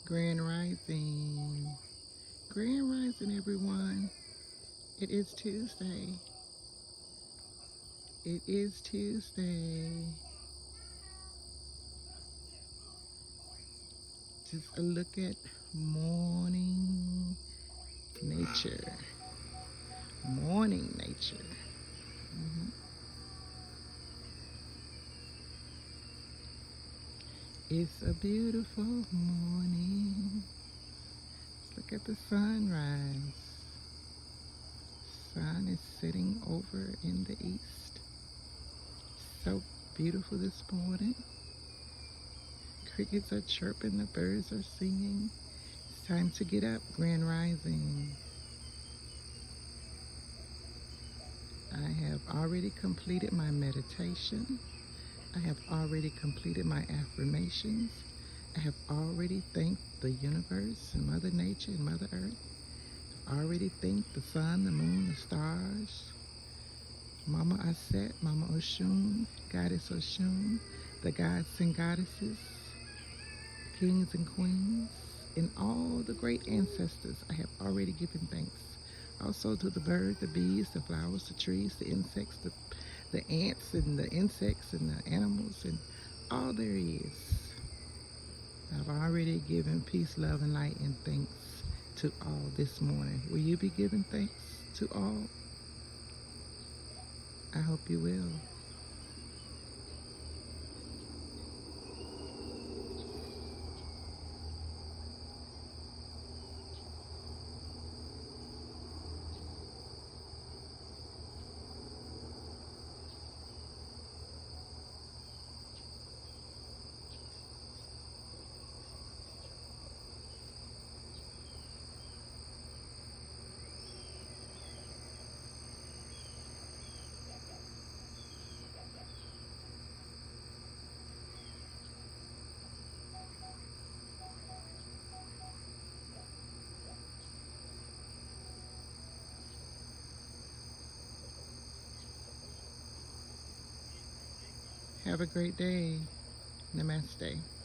Grand Rising. Grand Rising, everyone. It is Tuesday. It is Tuesday. Just a look at morning nature. Morning nature. It's a beautiful morning. Look at the sunrise. Sun is sitting over in the east. So beautiful this morning. Crickets are chirping, the birds are singing. It's time to get up, Grand Rising. I have already completed my meditation. I have already completed my affirmations. I have already thanked the universe and Mother Nature and Mother Earth. I already thanked the sun, the moon, the stars, Mama Aset, Mama Oshun, Goddess Oshun, the gods and goddesses, kings and queens, and all the great ancestors. I have already given thanks. Also to the birds, the bees, the flowers, the trees, the insects, the ants and the insects and the animals and all there is. I've already given peace, love, and light and thanks to all this morning. Will you be giving thanks to all? I hope you will. Have a great day. Namaste.